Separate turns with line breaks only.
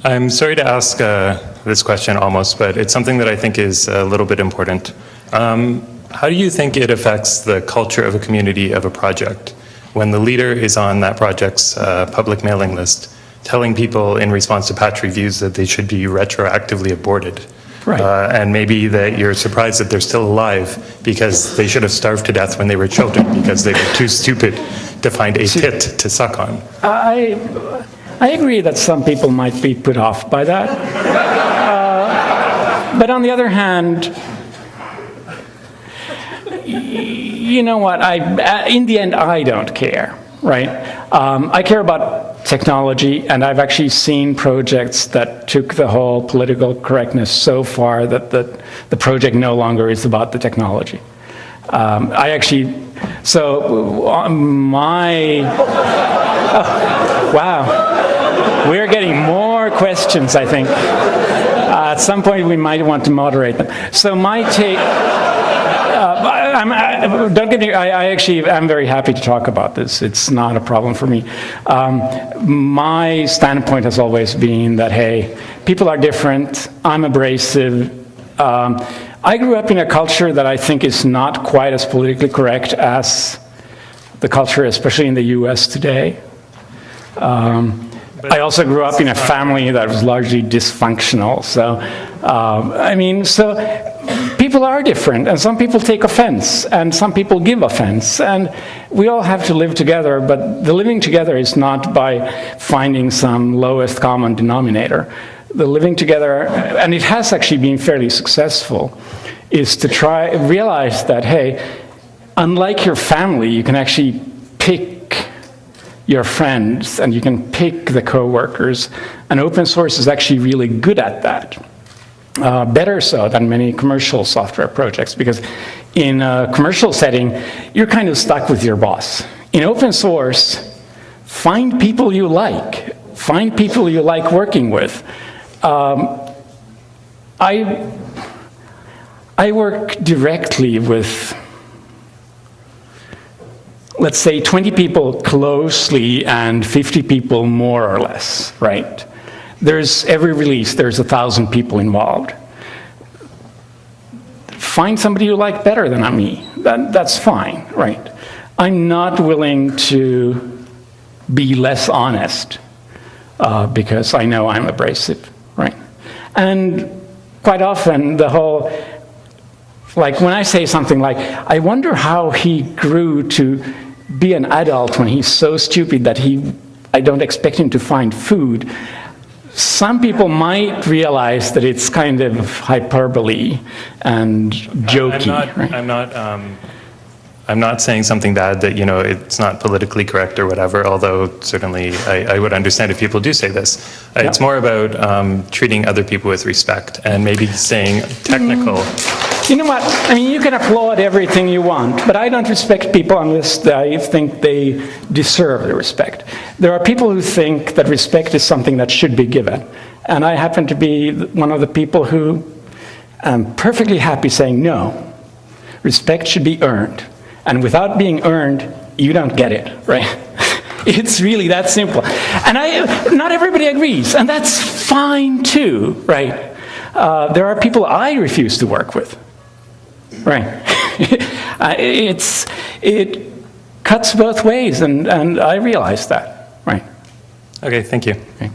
I'm sorry to ask this question almost, but it's something that I think is a little bit important. How do you think it affects the culture of a community of a project when the leader is on that project's public mailing list telling people in response to patch reviews that they should be retroactively aborted?
Right.
And maybe that you're surprised that they're still alive because they should have starved to death when they were children because they were too stupid to find a tit to suck on.
I agree that some people might be put off by that. But on the other hand, you know what, in the end, I don't care, right? I care about technology, and I've actually seen projects that took the whole political correctness so far that the project no longer is about the technology. Wow. We're getting more questions, I think. At some point, we might want to moderate them. So my take, don't get me, I'm very happy to talk about this. It's not a problem for me. My standpoint has always been that, hey, people are different. I'm abrasive. I grew up in a culture that I think is not quite as politically correct as the culture, especially in the US today. I also grew up in a family that was largely dysfunctional. So, so people are different, and some people take offense, and some people give offense, and we all have to live together, but the living together is not by finding some lowest common denominator. The living together, and it has actually been fairly successful, is to realize that, hey, unlike your family, you can actually pick your friends, and you can pick the co-workers, and open source is actually really good at that. Better so than many commercial software projects, because in a commercial setting, you're kind of stuck with your boss. In open source, find people you like. Find people you like working with. I work directly with, let's say, 20 people closely and 50 people more or less, right? Every release, there's 1,000 people involved. Find somebody you like better than me. That's fine, right? I'm not willing to be less honest because I know I'm abrasive, right? And quite often the whole, like when I say something like, I wonder how he grew to be an adult when he's so stupid that I don't expect him to find food. Some people might realize that it's kind of hyperbole and jokey.
I'm not saying something bad that, it's not politically correct or whatever, although certainly I would understand if people do say this.
Yeah.
It's more about treating other people with respect and maybe saying technical.
You know what? I mean, you can applaud everything you want, but I don't respect people unless I think they deserve the respect. There are people who think that respect is something that should be given. And I happen to be one of the people who am perfectly happy saying, no, respect should be earned. And without being earned, you don't get it, right? It's really that simple. And not everybody agrees, and that's fine too, right? There are people I refuse to work with. Right. It cuts both ways, and I realize that. Right.
Okay, thank you.
Okay.